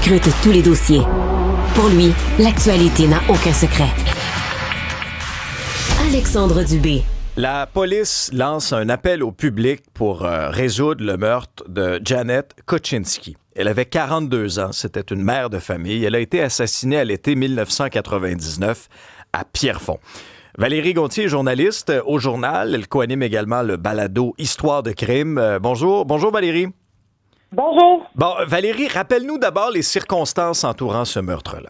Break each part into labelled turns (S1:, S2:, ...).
S1: scrute tous les dossiers. Pour lui, l'actualité n'a aucun secret. Alexandre Dubé.
S2: La police lance un appel au public pour résoudre le meurtre de Janet Kuczynski. Elle avait 42 ans, c'était une mère de famille. Elle a été assassinée à l'été 1999 à Pierrefonds. Valérie Gontier est journaliste au Journal. Elle coanime également le balado Histoire de crime. Bonjour Valérie.
S3: Bonjour.
S2: Bon, Valérie, rappelle-nous d'abord les circonstances entourant ce meurtre-là.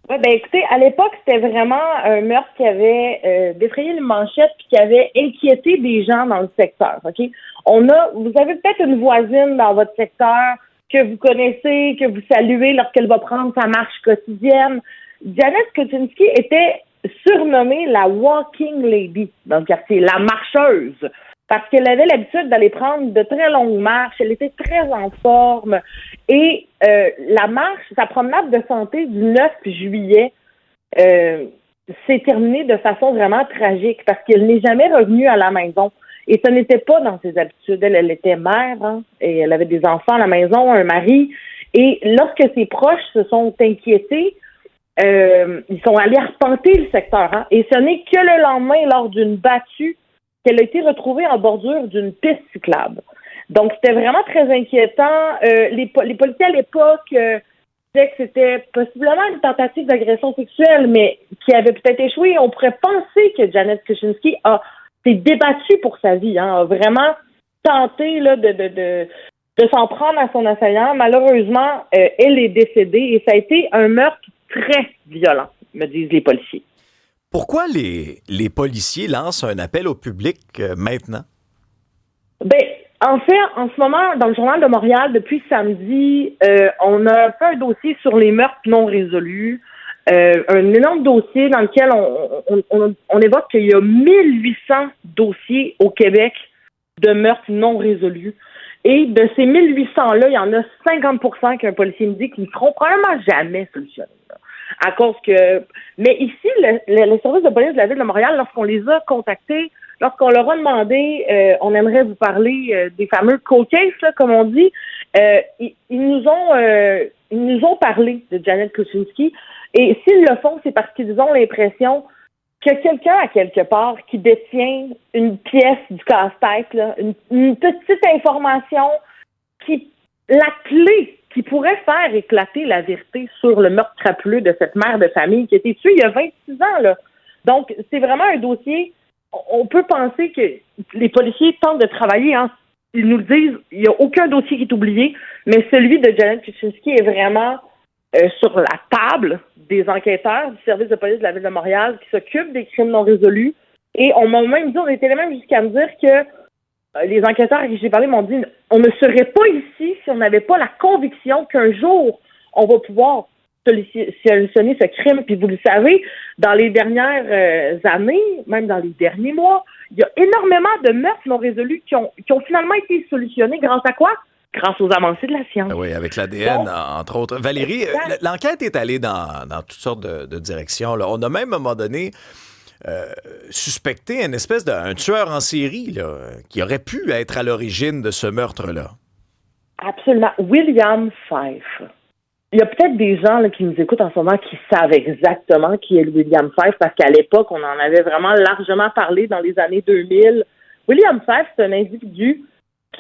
S3: Oui, écoutez, à l'époque, c'était vraiment un meurtre qui avait défrayé les manchettes puis qui avait inquiété des gens dans le secteur. OK? Vous avez peut-être une voisine dans votre secteur que vous connaissez, que vous saluez lorsqu'elle va prendre sa marche quotidienne. Janet Kuczynski était surnommée la Walking Lady dans le quartier, la marcheuse, parce qu'elle avait l'habitude d'aller prendre de très longues marches. Elle était très en forme. Et la marche, sa promenade de santé du 9 juillet s'est terminée de façon vraiment tragique parce qu'elle n'est jamais revenue à la maison. Et ce n'était pas dans ses habitudes. Elle était mère, et elle avait des enfants à la maison, un mari. Et lorsque ses proches se sont inquiétés, ils sont allés arpenter le secteur. Et ce n'est que le lendemain, lors d'une battue, qu'elle a été retrouvée en bordure d'une piste cyclable. Donc, c'était vraiment très inquiétant. Les policiers à l'époque disaient que c'était possiblement une tentative d'agression sexuelle, mais qui avait peut-être échoué. On pourrait penser que Janet Kuczynski s'est débattue pour sa vie, a vraiment tenté là, de s'en prendre à son assaillant. Malheureusement, elle est décédée et ça a été un meurtre très violent, me disent les policiers.
S2: Pourquoi les policiers lancent un appel au public maintenant?
S3: En fait, en ce moment, dans le Journal de Montréal, depuis samedi, on a fait un dossier sur les meurtres non résolus. Un énorme dossier dans lequel on évoque qu'il y a 1800 dossiers au Québec de meurtres non résolus. Et de ces 1800-là, il y en a 50% qu'un policier me dit qu'ils ne seront probablement jamais solutionnés. À cause que... Mais ici, le service de police de la Ville de Montréal, lorsqu'on les a contactés, lorsqu'on leur a demandé, on aimerait vous parler des fameux cold cases, là, comme on dit, ils nous ont parlé de Janet Kuczynski. Et s'ils le font, c'est parce qu'ils ont l'impression que quelqu'un à quelque part qui détient une pièce du casse-tête, là, une petite information la clé qui pourrait faire éclater la vérité sur le meurtre crapuleux de cette mère de famille qui a été tuée il y a 26 ans, là. Donc, c'est vraiment un dossier. On peut penser que les policiers tentent de travailler. Ils nous le disent, il n'y a aucun dossier qui est oublié, mais celui de Janet Kuczynski est vraiment sur la table des enquêteurs du service de police de la Ville de Montréal qui s'occupent des crimes non résolus. Et on m'a même dit, on était même jusqu'à me dire que les enquêteurs à qui j'ai parlé m'ont dit on ne serait pas ici si on n'avait pas la conviction qu'un jour, on va pouvoir solutionner ce crime. Puis vous le savez, dans les dernières années, même dans les derniers mois, il y a énormément de meurtres non résolus qui ont finalement été solutionnés grâce à quoi? Grâce aux avancées de la science.
S2: Oui, avec l'ADN, entre autres. Valérie, l'enquête est allée dans toutes sortes de directions. Là. On a même, à un moment donné, suspecté une espèce d'un tueur en série là, qui aurait pu être à l'origine de ce meurtre-là.
S3: Absolument. William Fife. Il y a peut-être des gens là, qui nous écoutent en ce moment qui savent exactement qui est le William Fife parce qu'à l'époque, on en avait vraiment largement parlé dans les années 2000. William Fife, c'est un individu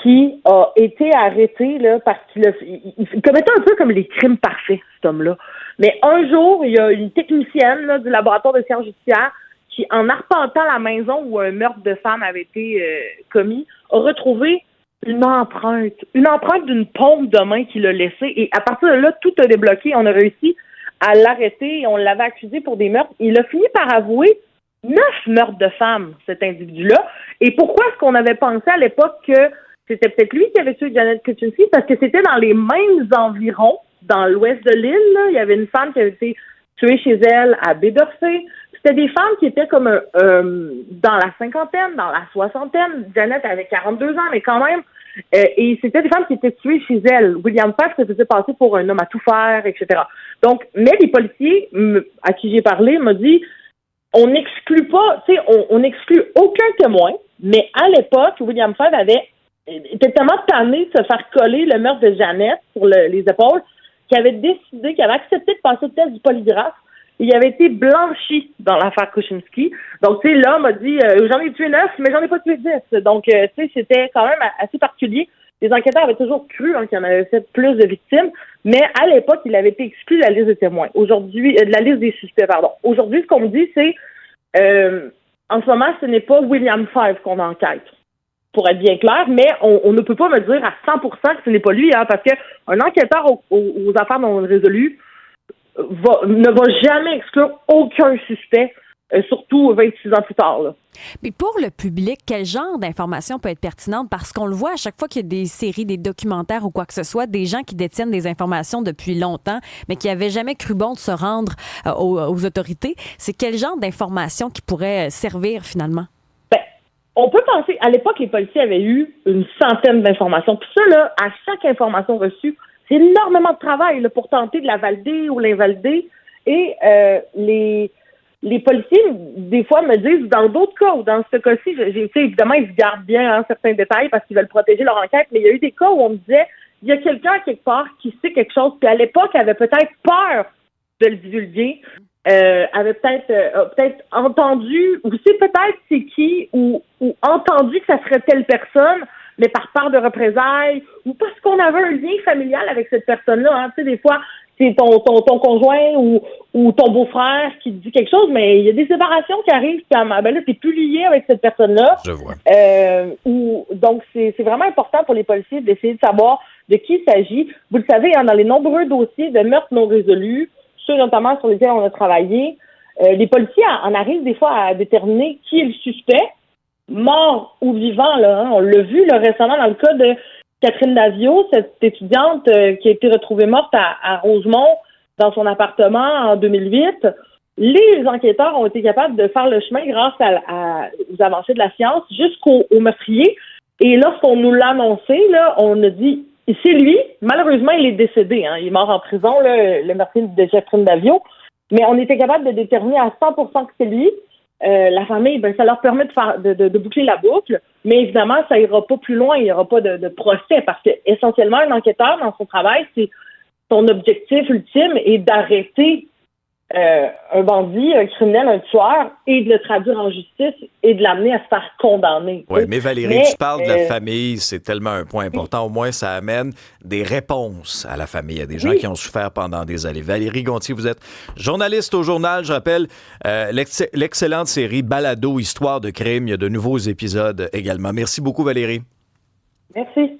S3: qui a été arrêté là, parce qu'il commettait un peu comme les crimes parfaits, cet homme-là. Mais un jour, il y a une technicienne là, du laboratoire de sciences judiciaires qui, en arpentant la maison où un meurtre de femme avait été commis, a retrouvé une empreinte d'une paume de main qu'il a laissée. Et à partir de là, tout a débloqué. On a réussi à l'arrêter et on l'avait accusé pour des meurtres. Il a fini par avouer 9 meurtres de femmes, cet individu-là. Et pourquoi est-ce qu'on avait pensé à l'époque que c'était peut-être lui qui avait tué Janet Kuczynski? Parce que c'était dans les mêmes environs, dans l'ouest de l'île. Là. Il y avait une femme qui avait été tuée chez elle à Baie d'Orsay. C'était des femmes qui étaient comme dans la cinquantaine, dans la soixantaine. Janet avait 42 ans, mais quand même. Et c'était des femmes qui étaient tuées chez elle. William Fife se faisait passer pour un homme à tout faire, etc. Donc, mais les policiers à qui j'ai parlé m'ont dit on n'exclut pas, tu sais, on n'exclut aucun témoin, mais à l'époque, William Fife était tellement tanné de se faire coller le meurtre de Janet sur les épaules qui avait décidé, qui avait accepté de passer le test du polygraphe. Il avait été blanchi dans l'affaire Kuczynski. Donc, tu sais, l'homme a dit j'en ai tué 9, mais j'en ai pas tué 10. Donc, tu sais, c'était quand même assez particulier. Les enquêteurs avaient toujours cru qu'il y en avait fait plus de victimes, mais à l'époque, il avait été exclu de la liste des témoins. Aujourd'hui, de la liste des suspects, pardon. Aujourd'hui, ce qu'on me dit, c'est en ce moment, ce n'est pas William Five qu'on enquête, pour être bien clair, mais on ne peut pas me dire à 100% que ce n'est pas lui, parce qu'un enquêteur aux affaires non résolues ne va jamais exclure aucun suspect, surtout 26 ans plus tard, là.
S4: Mais pour le public, quel genre d'information peut être pertinente? Parce qu'on le voit à chaque fois qu'il y a des séries, des documentaires ou quoi que ce soit, des gens qui détiennent des informations depuis longtemps, mais qui n'avaient jamais cru bon de se rendre aux autorités. C'est quel genre d'information qui pourrait servir finalement?
S3: Ben, on peut penser, à l'époque, les policiers avaient eu une centaine d'informations. Puis ça, là, à chaque information reçue, c'est énormément de travail là, pour tenter de la valider ou l'invalider. Et les policiers, des fois, me disent, dans d'autres cas, ou dans ce cas-ci, évidemment, ils se gardent bien certains détails parce qu'ils veulent protéger leur enquête, mais il y a eu des cas où on me disait, il y a quelqu'un quelque part qui sait quelque chose, puis à l'époque, avait peut-être peur de le divulguer, avait peut-être entendu, ou sait peut-être c'est qui, ou entendu que ça serait telle personne, mais par peur de représailles, ou parce qu'on avait un lien familial avec cette personne-là. Tu sais, des fois, c'est ton conjoint ou ton beau-frère qui te dit quelque chose, mais il y a des séparations qui arrivent, puis ben là, t'es plus lié avec cette personne-là.
S2: Je vois.
S3: Donc, c'est vraiment important pour les policiers d'essayer de savoir de qui il s'agit. Vous le savez, dans les nombreux dossiers de meurtres non résolus, ceux notamment sur lesquels on a travaillé, les policiers en arrivent des fois à déterminer qui est le suspect, mort ou vivant, là. On l'a vu là, récemment dans le cas de Catherine Davio, cette étudiante qui a été retrouvée morte à Rosemont dans son appartement en 2008. Les enquêteurs ont été capables de faire le chemin grâce aux avancées de la science jusqu'au meurtrier. Et lorsqu'on nous l'a annoncé, là, on a dit c'est lui. Malheureusement, il est décédé. Il est mort en prison, là, le meurtrier de Catherine Davio. Mais on était capable de déterminer à 100% que c'est lui. La famille, ça leur permet de boucler la boucle, mais évidemment, ça ira pas plus loin, il n'y aura pas de procès, parce que essentiellement, un enquêteur, dans son travail, son objectif ultime est d'arrêter un bandit, un criminel, un tueur, et de le traduire en justice et de l'amener à se faire condamner.
S2: Oui, mais Valérie, tu parles de la famille, c'est tellement un point important. Au moins, ça amène des réponses à la famille. Il y a des gens qui ont souffert pendant des années. Valérie Gontier, vous êtes journaliste au journal. Je rappelle l'excellente série Balado, Histoire de crime. Il y a de nouveaux épisodes également. Merci beaucoup, Valérie.
S3: Merci.